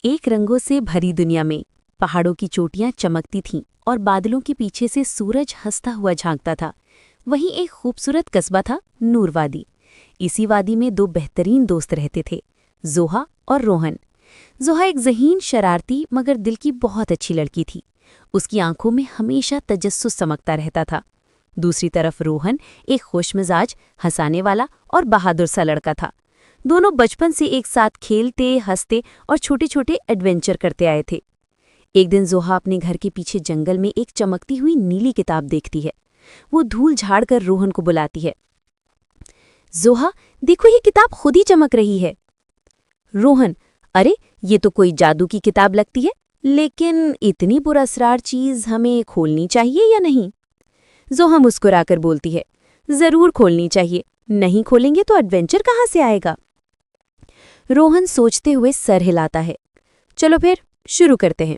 एक रंगों से भरी दुनिया में पहाड़ों की चोटियां चमकती थीं और बादलों के पीछे से सूरज हंसता हुआ झांकता था। वहीं एक खूबसूरत कस्बा था, नूर वादी। इसी वादी में दो बेहतरीन दोस्त रहते थे, जोहा और रोहन। जोहा एक ज़हीन, शरारती मगर दिल की बहुत अच्छी लड़की थी। उसकी आंखों में हमेशा तजस्सुस चमकता रहता था। दूसरी तरफ रोहन एक खुशमिजाज, हंसाने वाला और बहादुर सा लड़का था। दोनों बचपन से एक साथ खेलते, हंसते और छोटे छोटे एडवेंचर करते आए थे। एक दिन जोहा अपने घर के पीछे जंगल में एक चमकती हुई नीली किताब देखती है। वो धूल झाड़कर रोहन को बुलाती है। जोहा, देखो, ये किताब खुद ही चमक रही है। रोहन, अरे ये तो कोई जादू की किताब लगती है, लेकिन इतनी पुरअसरार चीज हमें खोलनी चाहिए या नहीं? जोहा मुस्कुराकर बोलती है, जरूर खोलनी चाहिए, नहीं खोलेंगे तो एडवेंचर कहाँ से आएगा? रोहन सोचते हुए सर हिलाता है। चलो फिर शुरू करते हैं।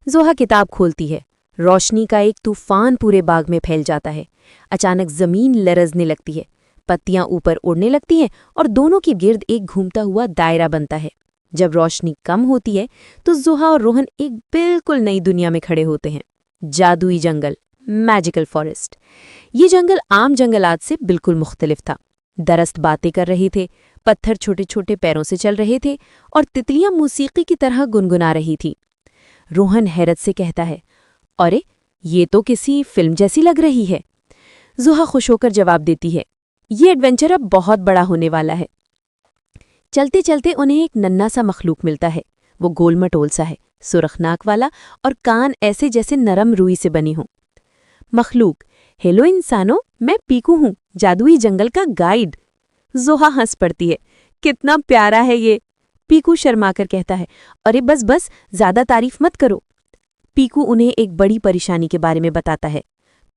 जोहा किताब खोलती है। रोशनी का एक तूफान पूरे बाग में फैल जाता है। अचानक जमीन लरजने लगती है, पत्तियां ऊपर उड़ने लगती हैं और दोनों के गिर्द एक घूमता हुआ दायरा बनता है। जब रोशनी कम होती है तो जोहा और रोहन एक बिल्कुल नई दुनिया में खड़े होते हैं। जादुई जंगल, मैजिकल फॉरेस्ट। ये जंगल आम जंगलात से बिल्कुल मुख्तलिफ था। दरख्त बातें कर रहे थे, पत्थर छोटे छोटे पैरों से चल रहे थे और तितलियां मौसीकी की तरह गुनगुना रही थी। रोहन हैरत से कहता है, अरे ये तो किसी फिल्म जैसी लग रही है। जोहा खुश होकर जवाब देती है, ये एडवेंचर अब बहुत बड़ा होने वाला है। चलते चलते उन्हें एक नन्हा सा मखलूक मिलता है। वो गोल मटोल सा है, सुर्ख नाक वाला और कान ऐसे जैसे नरम रुई से बनी हों। मखलूक, हेलो इंसानों, मैं पीकू हूँ, जादुई जंगल का गाइड। जोहा हंस पड़ती है, कितना प्यारा है ये। पीकू शर्माकर कहता है, अरे बस बस, ज्यादा तारीफ मत करो। पीकू उन्हें एक बड़ी परेशानी के बारे में बताता है।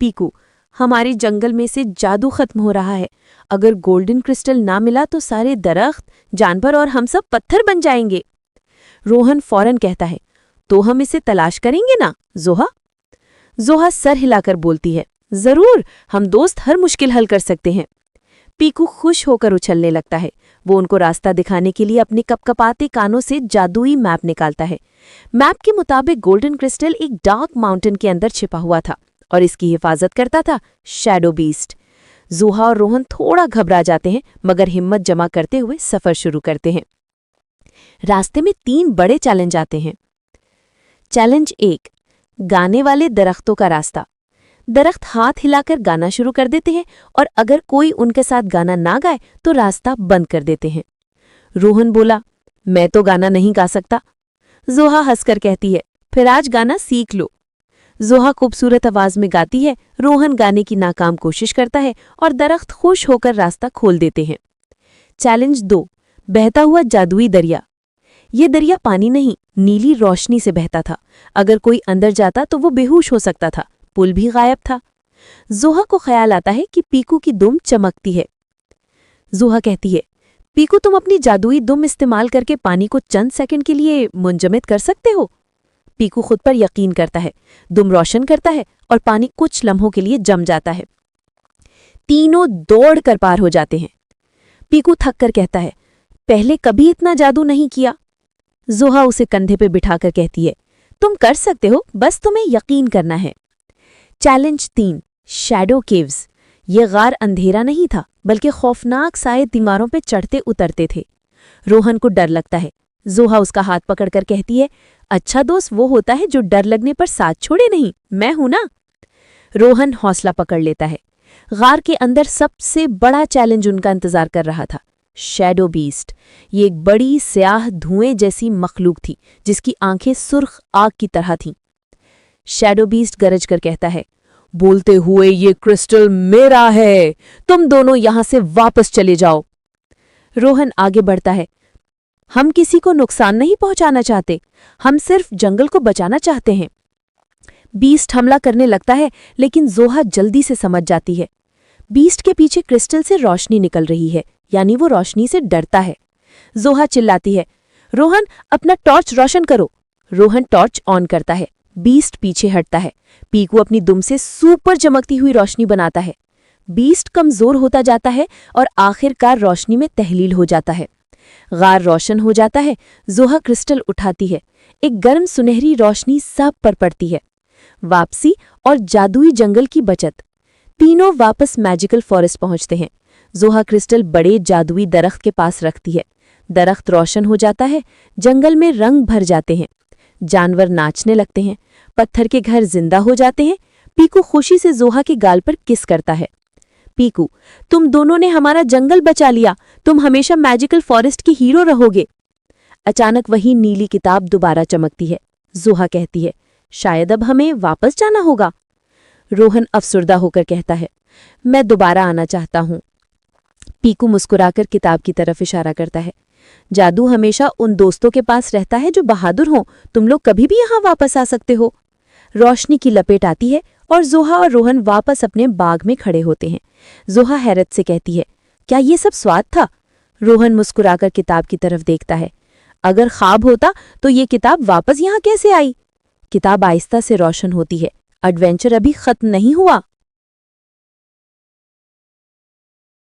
पीकू, हमारे जंगल में से जादू खत्म हो रहा है। अगर गोल्डन क्रिस्टल ना मिला तो सारे दरख्त, जानवर और हम सब पत्थर बन जाएंगे। रोहन फौरन कहता है, तो हम इसे तलाश करेंगे ना जोहा? जोहा सर हिलाकर बोलती है, जरूर, हम दोस्त हर मुश्किल हल कर सकते हैं। पीकू खुश होकर उछलने लगता है। वो उनको रास्ता दिखाने के लिए अपने कपकपाते कानों से जादुई मैप निकालता है। मैप के मुताबिक गोल्डन क्रिस्टल एक डार्क माउंटेन के अंदर छिपा हुआ था और इसकी हिफाजत करता था शैडो बीस्ट। जोहा और रोहन थोड़ा घबरा जाते हैं, मगर हिम्मत जमा करते हुए सफर शुरू करते हैं। रास्ते में 3 बड़े चैलेंज आते हैं। चैलेंज 1, गाने वाले दरख्तों का रास्ता। दरख्त हाथ हिलाकर गाना शुरू कर देते हैं और अगर कोई उनके साथ गाना ना गाए तो रास्ता बंद कर देते हैं। रोहन बोला, मैं तो गाना नहीं गा सकता। जोहा हंसकर कहती है, फिर आज गाना सीख लो। जोहा खूबसूरत आवाज में गाती है, रोहन गाने की नाकाम कोशिश करता है और दरख्त खुश होकर रास्ता खोल देते हैं। चैलेंज 2, बहता हुआ जादुई दरिया। ये दरिया पानी नहीं, नीली रोशनी से बहता था। अगर कोई अंदर जाता तो वो बेहोश हो सकता था। पुल भी गायब था। जोहा को ख्याल आता है कि पीकू की दुम चमकती है। जोहा कहती है, पीकू, तुम अपनी जादुई दुम इस्तेमाल करके पानी को चंद सेकंड के लिए मुंजमद कर सकते हो। पीकू खुद पर यकीन करता है, दुम रोशन करता है और पानी कुछ लम्हों के लिए जम जाता है। तीनों दौड़ कर पार हो जाते हैं। पीकू थक कर कहता है, पहले कभी इतना जादू नहीं किया। जोहा उसे कंधे पे बिठाकर कहती है, तुम कर सकते हो, बस तुम्हें यकीन करना है। Challenge 3, shadow caves. ये गार अंधेरा नहीं था, बल्कि खौफनाक साए दीवारों पे चढ़ते उतरते थे। रोहन को डर लगता है। जोहा उसका हाथ पकड़कर कहती है, अच्छा दोस्त वो होता है जो डर लगने पर साथ छोड़े नहीं, मैं हूं ना। रोहन हौसला पकड़ लेता है। गार के अंदर सबसे बड़ा चैलेंज उनका इंतजार कर रहा था, शैडो बीस्ट। ये एक बड़ी स्याह धुएं जैसी मखलूक थी जिसकी आंखें सुर्ख आग की तरह थीं। शैडो बीस्ट गरज कर कहता है, बोलते हुए, ये क्रिस्टल मेरा है, तुम दोनों यहां से वापस चले जाओ। रोहन आगे बढ़ता है, हम किसी को नुकसान नहीं पहुंचाना चाहते, हम सिर्फ जंगल को बचाना चाहते हैं। बीस्ट हमला करने लगता है, लेकिन जोहा जल्दी से समझ जाती है। बीस्ट के पीछे क्रिस्टल से रोशनी निकल रही है, यानी वो रोशनी से डरता है। जोहा चिल्लाती है, रोहन अपना टॉर्च रोशन करो। रोहन टॉर्च ऑन करता है। बीस्ट पीछे हटता है। पीकू अपनी दुम से सुपर चमकती हुई रोशनी बनाता है। बीस्ट कमजोर होता जाता है और आखिरकार रोशनी में तहलील हो जाता है। गार रोशन हो जाता है। जोहा क्रिस्टल उठाती है। एक गर्म सुनहरी रोशनी सब पर पड़ती है। वापसी और जादुई जंगल की बचत। तीनों वापस मैजिकल फॉरेस्ट पहुंचते हैं। जोहा क्रिस्टल बड़े जादुई दरख्त के पास रखती है। दरख्त रोशन हो जाता है। जंगल में रंग भर जाते हैं। जानवर नाचने लगते हैं। पत्थर के घर जिंदा हो जाते हैं। पीकू खुशी से जोहा के गाल पर किस करता है। पीकू, तुम दोनों ने हमारा जंगल बचा लिया। तुम हमेशा मैजिकल फॉरेस्ट की हीरो रहोगे। अचानक वही नीली किताब दोबारा चमकती है। जोहा कहती है, शायद अब हमें वापस जाना होगा। रोहन अफसुर्दा होकर कहता है, मैं दोबारा आना चाहता हूं। पीकू मुस्कुराकर किताब की तरफ इशारा करता है। जादू हमेशा उन दोस्तों के पास रहता है जो बहादुर हों। तुम लोग कभी भी यहाँ वापस आ सकते हो। रोशनी की लपेट आती है और जोहा और रोहन वापस अपने बाग में खड़े होते हैं। जोहा हैरत से कहती है, क्या ये सब स्वाद था? रोहन मुस्कुराकर किताब की तरफ देखता है। अगर ख्वाब होता तो ये किताब वापस यहाँ कैसे आई? किताब आहिस्ता से रोशन होती है। एडवेंचर अभी खत्म नहीं हुआ।